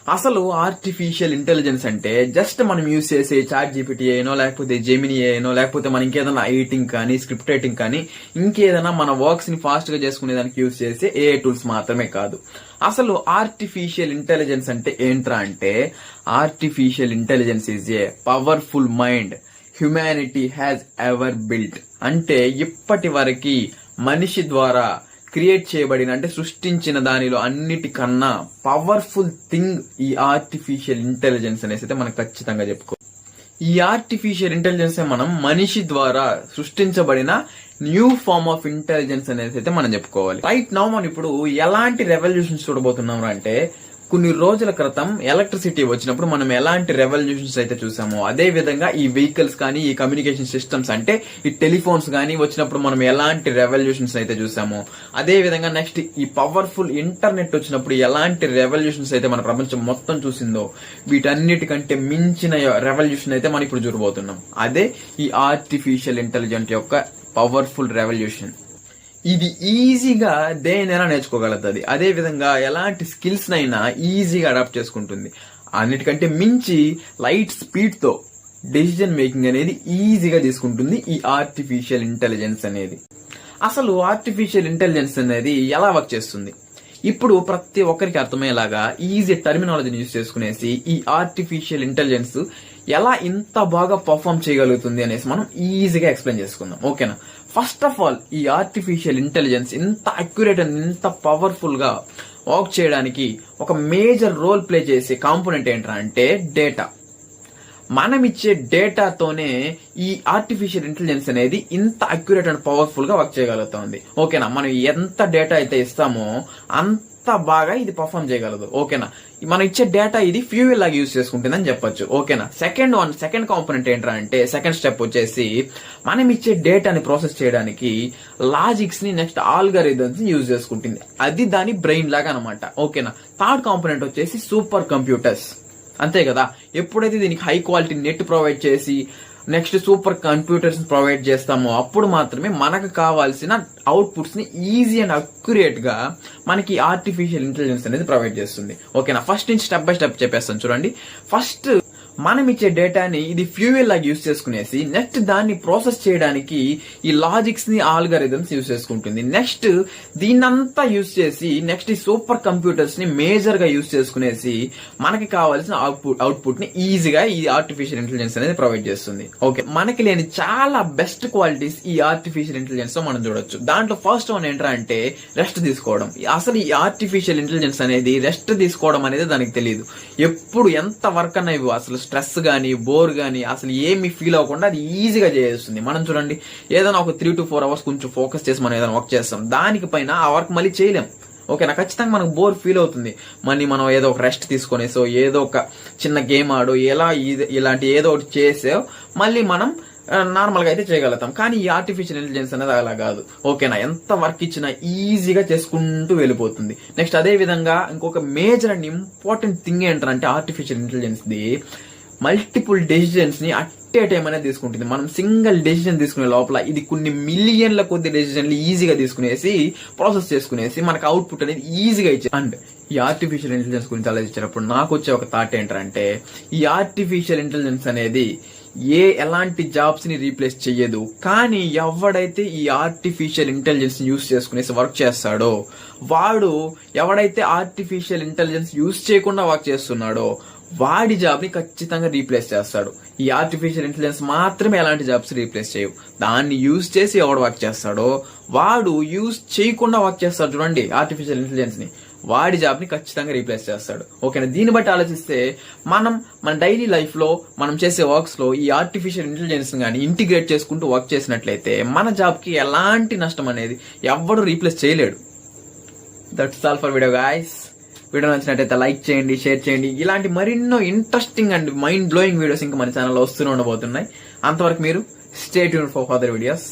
అసలు artificial intelligence అంటే just మనం యూజ్ చేసే చాట్ జీపీటీ అయినో లేకపోతే జెమినీ అయినో లేకపోతే మనం ఇంకేదైనా ఎడిటింగ్ కానీ స్క్రిప్ట్ రైటింగ్ కానీ ఇంకేదైనా మన వర్క్స్ ని ఫాస్ట్ గా చేసుకునే దానికి యూజ్ చేసే ఏఐ టూల్స్ మాత్రమే కాదు. అసలు ఆర్టిఫిషియల్ ఇంటెలిజెన్స్ అంటే ఏంట్రా అంటే artificial intelligence is a powerful mind humanity has ever built. అంటే ఇప్పటి వరకు మనిషి ద్వారా క్రియేట్ చేయబడిన అంటే సృష్టించిన దానిలో అన్నిటికన్నా పవర్ఫుల్ థింగ్ ఈ ఆర్టిఫిషియల్ ఇంటెలిజెన్స్ అనేసి అయితే మనం ఖచ్చితంగా చెప్పుకో. ఈ ఆర్టిఫిషియల్ ఇంటెలిజెన్స్ మనం మనిషి ద్వారా సృష్టించబడిన న్యూ ఫార్మ్ ఆఫ్ ఇంటెలిజెన్స్ అనేది అయితే మనం చెప్పుకోవాలి. రైట్ నౌ మనం ఇప్పుడు ఎలాంటి రెవల్యూషన్స్ చూడబోతున్నాం అంటే కొన్ని రోజుల క్రితం ఎలక్ట్రిసిటీ వచ్చినప్పుడు మనం ఎలాంటి రెవల్యూషన్స్ అయితే చూసామో అదే విధంగా ఈ వెహికల్స్ కానీ ఈ కమ్యూనికేషన్ సిస్టమ్స్ అంటే ఈ టెలిఫోన్స్ కానీ వచ్చినప్పుడు మనం ఎలాంటి రెవల్యూషన్స్ అయితే చూసామో అదే విధంగా నెక్స్ట్ ఈ పవర్ఫుల్ ఇంటర్నెట్ వచ్చినప్పుడు ఎలాంటి రెవల్యూషన్స్ అయితే మన ప్రపంచం మొత్తం చూసిందో వీటన్నిటికంటే మించిన రెవల్యూషన్ అయితే మనం ఇప్పుడు చూడబోతున్నాం. అదే ఈ ఆర్టిఫిషియల్ ఇంటెలిజెన్స్ యొక్క పవర్ఫుల్ రెవల్యూషన్. ఇది ఈజీగా దేనైనా నేర్చుకోగలుగుతుంది. అదే విధంగా ఎలాంటి స్కిల్స్ నైనా ఈజీగా అడాప్ట్ చేసుకుంటుంది. అన్నిటికంటే మించి లైట్ స్పీడ్ తో డెసిజన్ మేకింగ్ అనేది ఈజీగా తీసుకుంటుంది ఈ ఆర్టిఫిషియల్ ఇంటెలిజెన్స్ అనేది. అసలు ఆర్టిఫిషియల్ ఇంటెలిజెన్స్ అనేది ఎలా వర్క్ చేస్తుంది ఇప్పుడు ప్రతి ఒక్కరికి అర్థమయ్యేలాగా ఈజీ టర్మినాలజీని యూజ్ చేసుకునేసి ఈ ఆర్టిఫిషియల్ ఇంటెలిజెన్స్ ఎలా ఇంత బాగా పర్ఫామ్ చేయగలుగుతుంది అనేసి మనం ఈజీగా ఎక్స్ప్లెయిన్ చేసుకుందాం. ఓకేనా? ఫస్ట్ ఆఫ్ ఆల్ ఈ ఆర్టిఫిషియల్ ఇంటెలిజెన్స్ ఇంత అక్యురేట్ అండ్ ఇంత పవర్ఫుల్ గా వర్క్ చేయడానికి ఒక మేజర్ రోల్ ప్లే చేసే కాంపోనెంట్ ఏంట్రా అంటే డేటా. మనం ఇచ్చే డేటాతోనే ఈ ఆర్టిఫిషియల్ ఇంటెలిజెన్స్ అనేది ఇంత అక్యురేట్ అండ్ పవర్ఫుల్ గా వర్క్ చేయగలుగుతుంది. ఓకేనా? మనం ఎంత డేటా అయితే ఇస్తామో అంత బాగా ఇది పర్ఫామ్ చేయగలదు. ఓకేనా? మనం ఇచ్చే డేటా ఇది ఫ్యూయల్ లాగా యూజ్ చేసుకుంటుందని చెప్పొచ్చు. ఓకేనా? సెకండ్ కాంపోనెంట్ ఏంట్రా అంటే సెకండ్ స్టెప్ వచ్చేసి మనం ఇచ్చే డేటాని ప్రాసెస్ చేయడానికి లాజిక్స్ ని నెక్స్ట్ ఆల్గరిథమ్స్ ని యూజ్ చేసుకుంటుంది. అది దాని బ్రెయిన్ లాగా అనమాట. ఓకేనా? థర్డ్ కాంపోనెంట్ వచ్చేసి సూపర్ కంప్యూటర్స్. అంతే కదా? ఎప్పుడైతే దీనికి హై క్వాలిటీ నెట్ ప్రొవైడ్ చేసి నెక్స్ట్ సూపర్ కంప్యూటర్స్ ప్రొవైడ్ చేస్తామో అప్పుడు మాత్రమే మనకు కావాల్సిన అవుట్పుట్స్ ని ఈజీ అండ్ అక్యురేట్ గా మనకి ఆర్టిఫిషియల్ ఇంటెలిజెన్స్ అనేది ప్రొవైడ్ చేస్తుంది. ఓకేనా? ఫస్ట్ నుంచి స్టెప్ బై స్టెప్ చెప్పేస్తాను చూడండి. ఫస్ట్ మనం ఇచ్చే డేటాని ఇది ఫ్యూయల్ లాగా యూజ్ చేసుకునేసి నెక్స్ట్ దాన్ని ప్రాసెస్ చేయడానికి ఈ లాజిక్స్ ని ఆల్గరిథమ్స్ యూజ్ చేసుకుంటుంది. నెక్స్ట్ దీన్నంతా యూజ్ చేసి నెక్స్ట్ ఈ సూపర్ కంప్యూటర్స్ ని మేజర్ గా యూజ్ చేసుకునేసి మనకి కావాల్సిన అవుట్పుట్ ని ఈజీగా ఈ ఆర్టిఫిషియల్ ఇంటెలిజెన్స్ అనేది ప్రొవైడ్ చేస్తుంది. ఓకే, మనకి లేని చాలా బెస్ట్ క్వాలిటీస్ ఈ ఆర్టిఫిషియల్ ఇంటెలిజెన్స్ లో మనం చూడొచ్చు. దాంట్లో ఫస్ట్ వన్ ఏంట్రా అంటే రెస్ట్ తీసుకోవడం. అసలు ఈ ఆర్టిఫిషియల్ ఇంటెలిజెన్స్ అనేది రెస్ట్ తీసుకోవడం అనేది దానికి తెలియదు. ఎప్పుడు ఎంత వర్క్ అన్నా ఇవ్వు అసలు స్ట్రెస్ గానీ బోర్ గానీ అసలు ఏమి ఫీల్ అవ్వకుండా అది ఈజీగా చేస్తుంది. మనం చూడండి ఏదైనా ఒక 3 to 4 hours కొంచెం ఫోకస్ చేసి మనం ఏదైనా వర్క్ చేస్తాం, దానికి పైన ఆ వర్క్ మళ్ళీ చేయలేం. ఓకేనా? ఖచ్చితంగా మనకు బోర్ ఫీల్ అవుతుంది. మళ్ళీ మనం ఏదో ఒక రెస్ట్ తీసుకొనేసో ఏదో ఒక చిన్న గేమ్ ఆడో ఇలాంటి ఏదో ఒకటి చేసో మళ్ళీ మనం నార్మల్ గా అయితే చేయగలుగుతాం. కానీ ఈ ఆర్టిఫిషియల్ ఇంటెలిజెన్స్ అనేది అలా కాదు. ఓకేనా? ఎంత వర్క్ ఇచ్చినా ఈజీగా చేసుకుంటూ వెళ్ళిపోతుంది. నెక్స్ట్ అదే విధంగా ఇంకొక మేజర్ అండ్ ఇంపార్టెంట్ థింగ్ ఏంటంటే artificial intelligence the multiple decisions ని అట్ ఏ టైం అనేది తీసుకుంటుంది. మనం సింగిల్ డెసిజన్ తీసుకునే లోపల ఇది కొన్ని మిలియన్ల కొద్ది డెసిజన్లు ఈజీగా తీసుకునేసి ప్రాసెస్ చేసుకునేసి మనకు అవుట్పుట్ అనేది ఈజీగా ఇచ్చే. అండ్ ఈ ఆర్టిఫిషియల్ ఇంటెలిజెన్స్ గురించి ఆలోచించినప్పుడు నాకు వచ్చే ఒక థాట్ ఏంటంటే ఈ ఆర్టిఫిషియల్ ఇంటెలిజెన్స్ అనేది ఎలాంటి జాబ్స్ ని రీప్లేస్ చెయ్యదు. కానీ ఎవడైతే ఈ ఆర్టిఫిషియల్ ఇంటెలిజెన్స్ యూజ్ చేసుకునేసి వర్క్ చేస్తాడో ఎవడైతే ఆర్టిఫిషియల్ ఇంటెలిజెన్స్ యూజ్ చేయకుండా వర్క్ చేస్తున్నాడో వాడి జాబ్ ని ఖచ్చితంగా రీప్లేస్ చేస్తాడు. ఈ ఆర్టిఫిషియల్ ఇంటెలిజెన్స్ మాత్రమే ఎలాంటి జాబ్స్ రీప్లేస్ చేయవు. దాన్ని యూజ్ చేసి ఎవడు వర్క్ చేస్తాడో వాడు యూజ్ చేయకుండా వర్క్ చేస్తాడు చూడండి ఆర్టిఫిషియల్ ఇంటెలిజెన్స్ ని, వాడి జాబ్ ని ఖచ్చితంగా రీప్లేస్ చేస్తాడు. ఓకేనా? దీన్ని బట్టి ఆలోచిస్తే మన డైలీ లైఫ్ లో మనం చేసే వర్క్స్ లో ఈ ఆర్టిఫిషియల్ ఇంటెలిజెన్స్ గానీ ఇంటిగ్రేట్ చేసుకుంటూ వర్క్ చేసినట్లయితే మన జాబ్ కి ఎలాంటి నష్టం అనేది ఎవడు రీప్లేస్ చేయలేడు. That's all for video guys. Video నచ్చినట్టయితే లైక్ చేయండి, షేర్ చేయండి. ఇలాంటి మరెన్నో interesting and mind blowing videos ఇంకా మన ఛానల్లో వస్తూనే ఉండబోతున్నాయి. అంతవరకు మీరు stay tuned for further videos.